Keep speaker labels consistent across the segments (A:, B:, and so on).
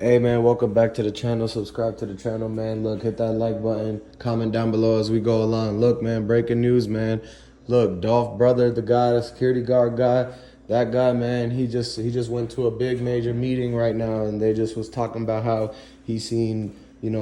A: Hey man, welcome back to the channel. Subscribe to the channel, man. Look, hit that like button. Comment down below as we go along. Look, man, breaking news, man. Look, Dolph brother, the guy, the security guard guy, that guy, man, he just went to a big major meeting right now, and they just was talking about how he's seen,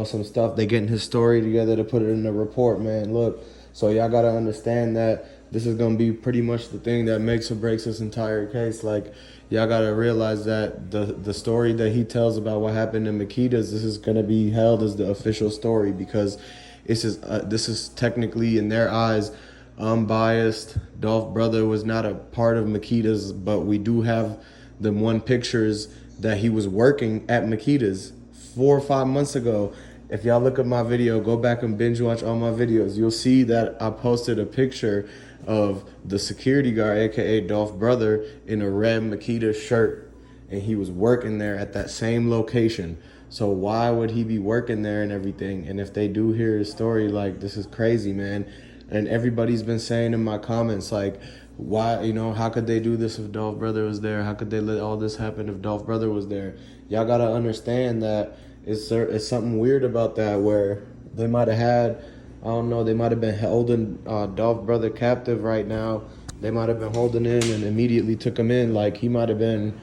A: some stuff. They getting his story together to put it in the report, man. Look, so y'all gotta understand that this is gonna be pretty much the thing that makes or breaks this entire case. Like, y'all gotta realize that the story that he tells about what happened in Makedas, this is gonna be held as the official story, because this is technically, in their eyes, unbiased. Dolph brother was not a part of Makedas, but we do have the one pictures that he was working at Makedas 4 or 5 months ago. If y'all look at my video, go back and binge watch all my videos, you'll see that I posted a picture of the security guard, aka Dolph brother, in a red Makedas shirt, and he was working there at that same location. So why would he be working there and everything? And if they do hear his story, like, this is crazy, man. And everybody's been saying in my comments, like, why, how could they do this if Dolph brother was there? How could they let all this happen if Dolph brother was there? Y'all gotta understand that it's something weird about that, where they might have had, I don't know, they might have been holding Dolph brother captive right now. They might have been holding him and immediately took him in. Like, he might have been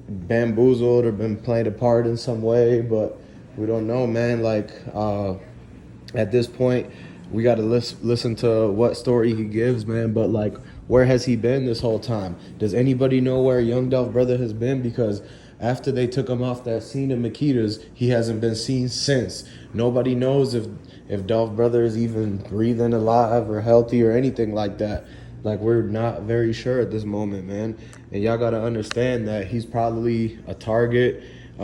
A: bamboozled or been played a part in some way, but we don't know, man. Like, at this point, we got to listen to what story he gives, man. But, like, where has he been this whole time? Does anybody know where young Dolph brother has been? Because after they took him off that scene in Makedas, he hasn't been seen since. Nobody knows if Dolph brother is even breathing, alive, or healthy, or anything like that. Like, we're not very sure at this moment, man. And y'all got to understand that he's probably a target.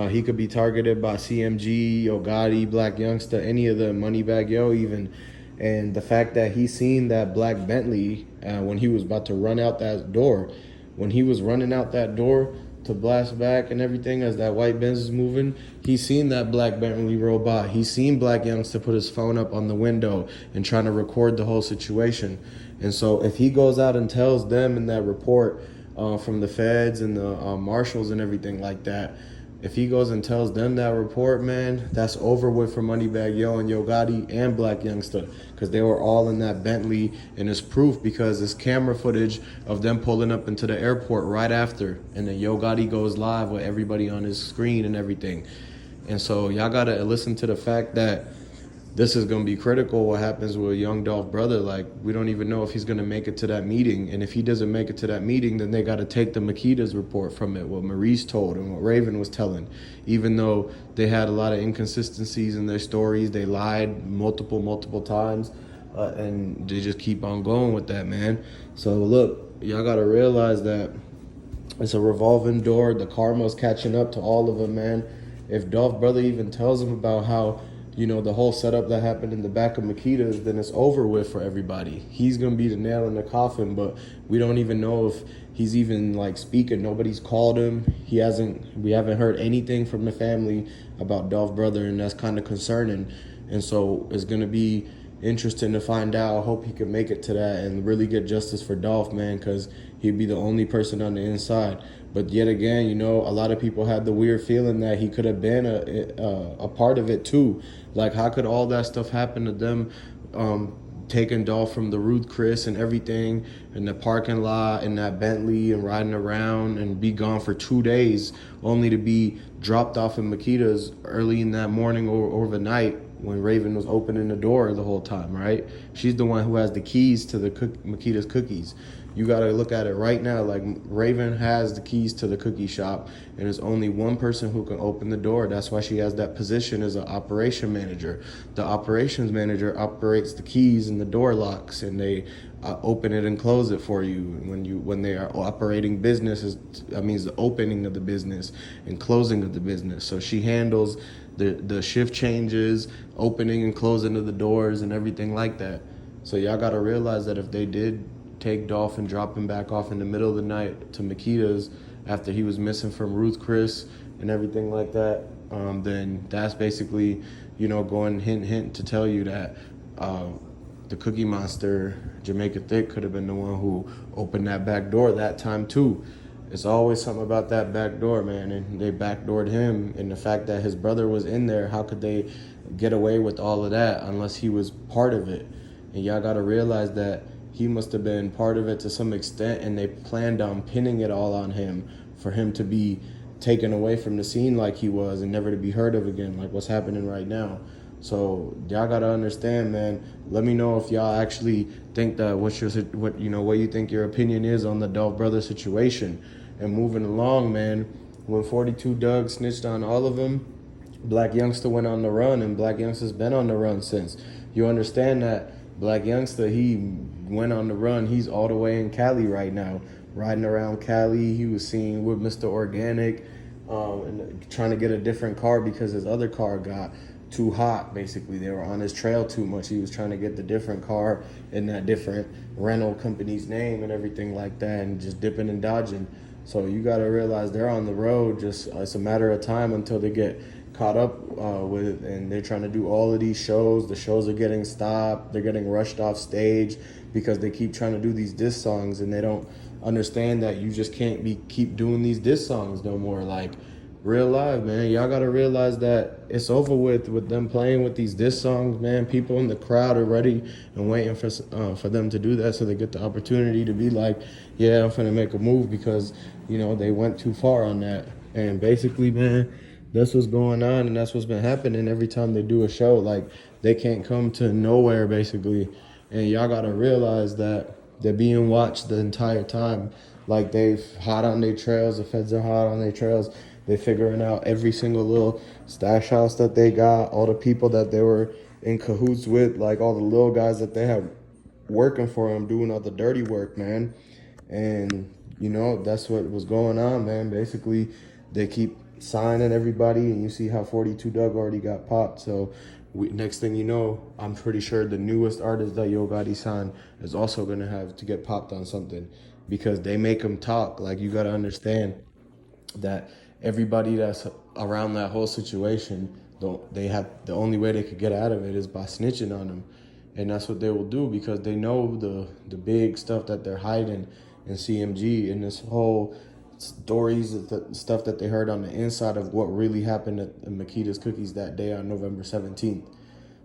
A: He could be targeted by CMG, Yo Gotti, Black Youngster, any of the Moneybagg Yo even. And the fact that he seen that black Bentley when he was about to run out that door, when he was running out that door to blast back and everything as that white Benz is moving, he seen that black Bentley roll by. He seen Black Youngster put his phone up on the window and trying to record the whole situation. And so if he goes out and tells them in that report from the feds and the marshals and everything like that, if he goes and tells them that report, man, that's over with for Moneybagg Yo and Yo Gotti and Black Youngster, because they were all in that Bentley, and it's proof because it's camera footage of them pulling up into the airport right after, and then Yo Gotti goes live with everybody on his screen and everything. And so y'all gotta listen to the fact that this is going to be critical, what happens with young Dolph brother. Like, we don't even know if he's going to make it to that meeting. And if he doesn't make it to that meeting, then they got to take the Makedas report from it, what Maurice told and what Raven was telling. Even though they had a lot of inconsistencies in their stories, they lied multiple times, and they just keep on going with that, man. So look, y'all got to realize that it's a revolving door. The karma's catching up to all of them, man. If Dolph brother even tells them about how, the whole setup that happened in the back of Makedas, then it's over with for everybody. He's going to be the nail in the coffin, but we don't even know if he's even, like, speaking. Nobody's called him. We haven't heard anything from the family about Dolph brother, and that's kind of concerning. And so it's going to be interesting to find out. I hope he can make it to that and really get justice for Dolph, man, because he'd be the only person on the inside. But yet again, a lot of people had the weird feeling that he could have been a part of it too. Like, how could all that stuff happen to them, taking Dolph from the Ruth Chris and everything in the parking lot in that Bentley and riding around and be gone for 2 days, only to be dropped off in Makedas early in that morning or overnight when Raven was opening the door the whole time, right? She's the one who has the keys to the Makedas cookies. You got to look at it right now. Like, Raven has the keys to the cookie shop, and there's only one person who can open the door. That's why she has that position as an operation manager. The operations manager operates the keys and the door locks, and they open it and close it for you. When they are operating business, that means the opening of the business and closing of the business. So she handles the shift changes, opening and closing of the doors, and everything like that. So y'all got to realize that if they did take Dolph and drop him back off in the middle of the night to Makedas after he was missing from Ruth Chris and everything like that, then that's basically, going hint to tell you that the Cookie Monster, Jamaica Thick, could have been the one who opened that back door that time too. it's always something about that back door, man. And they backdoored him, and the fact that his brother was in there, how could they get away with all of that unless he was part of it? And y'all gotta realize that he must have been part of it to some extent, and they planned on pinning it all on him for him to be taken away from the scene like he was and never to be heard of again, like what's happening right now. So y'all gotta understand, man. Let me know if y'all actually think that what you think your opinion is on the Dolph brother situation. And moving along, man, when 42 Doug snitched on all of them, Black Youngster went on the run, and Black Youngster's been on the run since. You understand that Black Youngster, he went on the run. He's all the way in Cali right now, riding around Cali. He was seen with Mr. Organic, and trying to get a different car because his other car got too hot. Basically, they were on his trail too much. He was trying to get the different car in that different rental company's name and everything like that, and just dipping and dodging. So you got to realize they're on the road. Just it's a matter of time until they get caught up with it, and they're trying to do all of these shows. The shows are getting stopped. They're getting rushed off stage because they keep trying to do these diss songs, and they don't understand that you just can't keep doing these diss songs no more. Like, real live, man. Y'all gotta realize that it's over with them playing with these diss songs, man. People in the crowd are ready and waiting for them to do that, so they get the opportunity to be like, yeah, I'm finna make a move, because they went too far on that. And basically, man, that's what's going on, and that's what's been happening every time they do a show. Like, they can't come to nowhere, basically. And y'all gotta realize that they're being watched the entire time. Like, they've hot on their trails. The feds are hot on their trails. They're figuring out every single little stash house that they got, all the people that they were in cahoots with, like all the little guys that they have working for them, doing all the dirty work, man. And, that's what was going on, man. Basically, they keep signing everybody, and you see how 42 Doug already got popped. So next thing you know, I'm pretty sure the newest artist that Yo Gotti signed is also going to have to get popped on something, because they make them talk. Like, you got to understand that everybody that's around that whole situation, they have the only way they could get out of it is by snitching on them. And that's what they will do, because they know the big stuff that they're hiding in CMG, and this whole stories, the stuff that they heard on the inside of what really happened at Makedas Cookies that day on November 17th.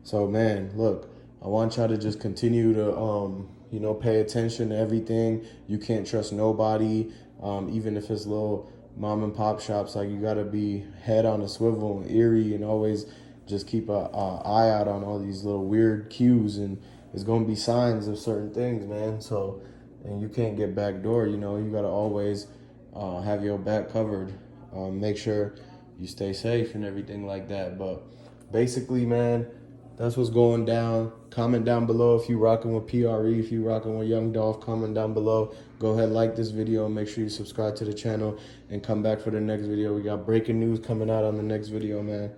A: So, man, look, I want y'all to just continue to pay attention to everything. You can't trust nobody, even if it's little mom and pop shops. Like, you gotta be head on a swivel and eerie, and always just keep a eye out on all these little weird cues, and it's gonna be signs of certain things, man. So, and you can't get backdoor. You gotta always have your back covered. Make sure you stay safe and everything like that. But basically, man, that's what's going down. Comment down below if you rocking with PRE, if you rocking with Young Dolph. Comment down below. Go ahead, like this video, and make sure you subscribe to the channel and come back for the next video. We got breaking news coming out on the next video, man.